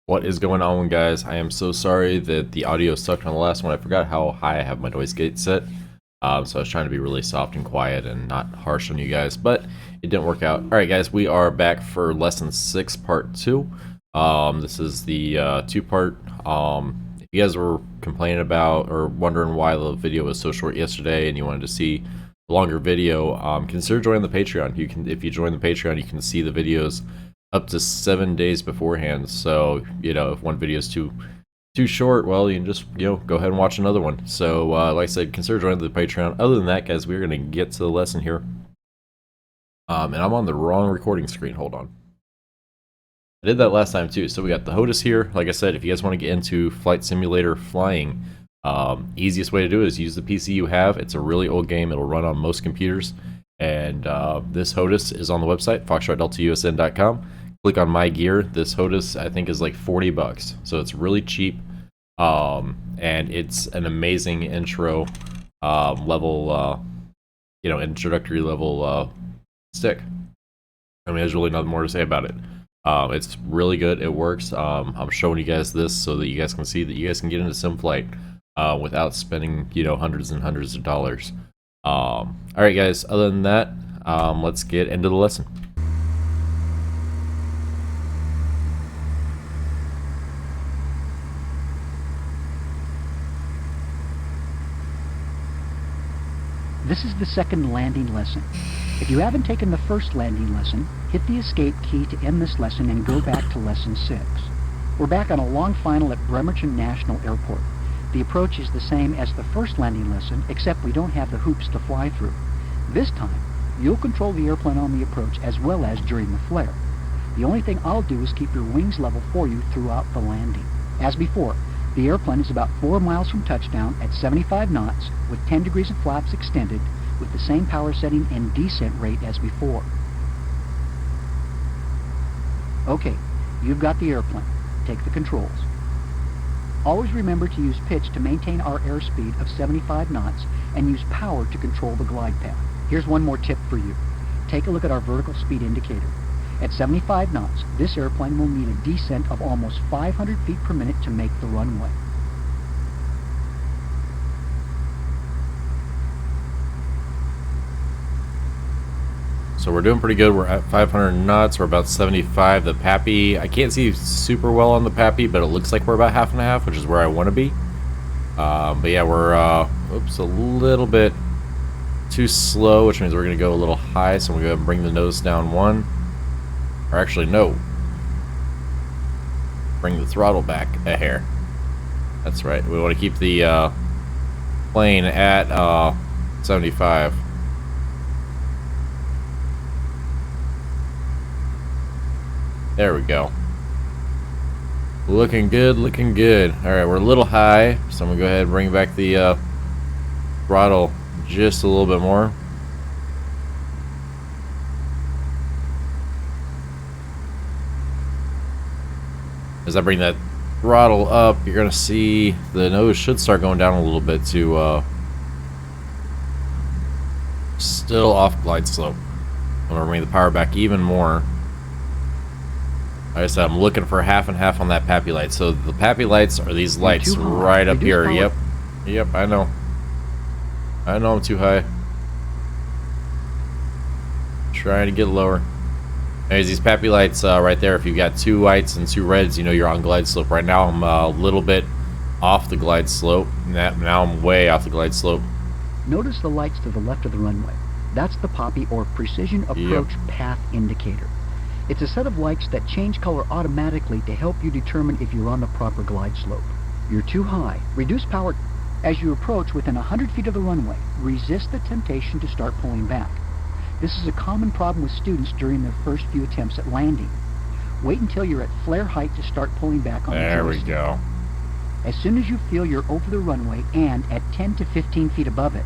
What is going on, guys? I am so sorry that the audio sucked on the last one. I forgot how high I have my noise gate set. So I was trying to be really soft and quiet and not harsh on you guys, but it didn't work out. Alright guys, we are back for Lesson 6, Part 2. This is the two-part. If you guys were complaining about or wondering why the video was so short yesterday and you wanted to see a longer video, consider joining the Patreon. If you join the Patreon, you can see the videos up to 7 days beforehand. So, if one video is too short, well, you can just, go ahead and watch another one. So, like I said, consider joining the Patreon. Other than that, guys, we're going to get to the lesson here. And I'm on the wrong recording screen. Hold on. I did that last time, too. So we got the HOTUS here. Like I said, if you guys want to get into Flight Simulator flying, easiest way to do it is use the PC you have. It's a really old game. It'll run on most computers. And this HOTUS is on the website, foxtrotdeltausn.com. Click on my gear. This HOTUS I think is like $40, so it's really cheap, and it's an amazing intro level, introductory level stick. I mean, there's really nothing more to say about it. It's really good. It works. I'm showing you guys this so that you guys can see that you guys can get into sim flight without spending hundreds and hundreds of dollars. All right, guys. Other than that, let's get into the lesson. This is the second landing lesson. If you haven't taken the first landing lesson, hit the escape key to end this lesson and go back to lesson 6. We're back on a long final at Bremerton National Airport. The approach is the same as the first landing lesson, except we don't have the hoops to fly through. This time, you'll control the airplane on the approach as well as during the flare. The only thing I'll do is keep your wings level for you throughout the landing. As before, the airplane is about 4 miles from touchdown at 75 knots with 10 degrees of flaps extended with the same power setting and descent rate as before. Okay, you've got the airplane. Take the controls. Always remember to use pitch to maintain our airspeed of 75 knots and use power to control the glide path. Here's one more tip for you. Take a look at our vertical speed indicator. At 75 knots, this airplane will need a descent of almost 500 feet per minute to make the runway. So we're doing pretty good. We're at 500 knots. We're about 75. The Pappy, I can't see super well on the Pappy, but it looks like we're about half and a half, which is where I want to be. But yeah, we're a little bit too slow, which means we're going to go a little high. So we're going to bring the nose down one. Or actually, no. Bring the throttle back a hair. That's right. We want to keep the plane at 75. There we go. Looking good, looking good. Alright, we're a little high, so I'm going to go ahead and bring back the throttle just a little bit more. As I bring that throttle up, you're going to see the nose should start going down a little bit to still off glide slope. I'm going to bring the power back even more. Like I said, I'm looking for half and half on that Pappy light. So the Pappy lights are these lights right up here. Yep, I know. I know I'm too high. Trying to get lower. There's these Pappy lights right there. If you've got 2 whites and 2 reds, you're on glide slope. Right now I'm a little bit off the glide slope. Now I'm way off the glide slope. Notice the lights to the left of the runway. That's the PAPI, or Precision Approach Path Indicator. It's a set of lights that change color automatically to help you determine if you're on the proper glide slope. You're too high. Reduce power. As you approach within 100 feet of the runway, resist the temptation to start pulling back. This is a common problem with students during their first few attempts at landing. Wait until you're at flare height to start pulling back on the joystick. There we go. As soon as you feel you're over the runway and at 10 to 15 feet above it,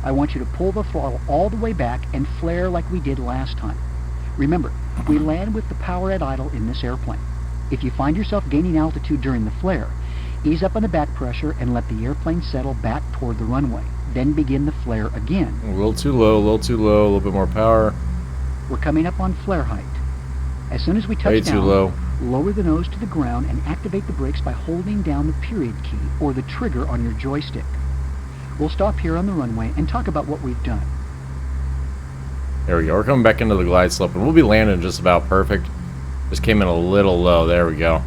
I want you to pull the throttle all the way back and flare like we did last time. Remember, we land with the power at idle in this airplane. If you find yourself gaining altitude during the flare, ease up on the back pressure and let the airplane settle back toward the runway. Then begin the flare again. A little too low, a little bit more power. We're coming up on flare height. As soon as we touch Way down, too low. Lower the nose to the ground and activate the brakes by holding down the period key or the trigger on your joystick. We'll stop here on the runway and talk about what we've done. There we go. We're coming back into the glide slope, and we'll be landing just about perfect. Just came in a little low. There we go.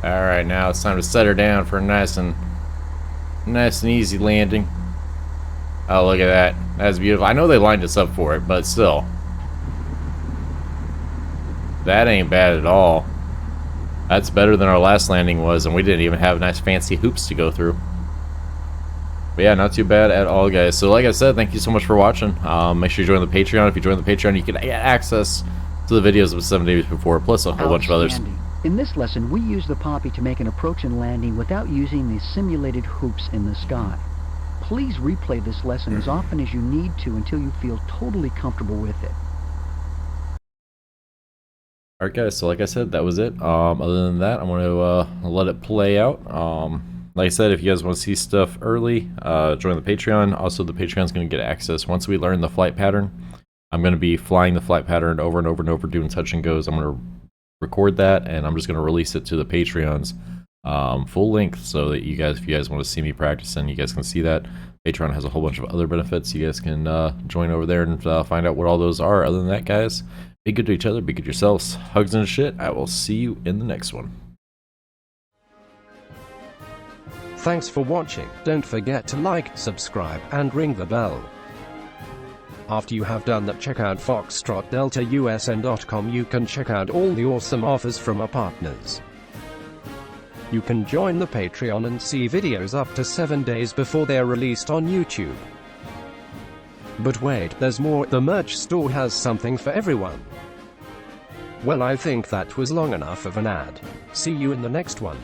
Alright, now it's time to set her down for a nice and easy landing. Oh, look at that. That's beautiful. I know they lined us up for it, but still. That ain't bad at all. That's better than our last landing was, and we didn't even have nice fancy hoops to go through. But yeah, not too bad at all, guys. So like I said, thank you so much for watching. Make sure you join the Patreon. If you join the Patreon, you can get access to the videos of 7 days before, plus a whole bunch of others. In this lesson, we use the Poppy to make an approach and landing without using the simulated hoops in the sky. Please replay this lesson as often as you need to until you feel totally comfortable with it. Alright guys, so like I said, that was it. Other than that, I'm going to let it play out. Like I said, if you guys want to see stuff early, join the Patreon. Also, the Patreon's going to get access. Once we learn the flight pattern, I'm going to be flying the flight pattern over and over and over, doing touch and goes. I'm going to record that, and I'm just going to release it to the Patreons full length, so that you guys, if you guys want to see me practicing, you guys can see that. Patreon has a whole bunch of other benefits. You guys can join over there and find out what all those are. Other than that, guys, be good to each other, be good to yourselves. Hugs and shit. I will see you in the next one. Thanks for watching. Don't forget to like, subscribe, and ring the bell. After you have done that, check out foxtrotdeltausn.com. You can check out all the awesome offers from our partners. You can join the Patreon and see videos up to 7 days before they're released on YouTube. But wait, there's more. The merch store has something for everyone. Well, I think that was long enough of an ad. See you in the next one.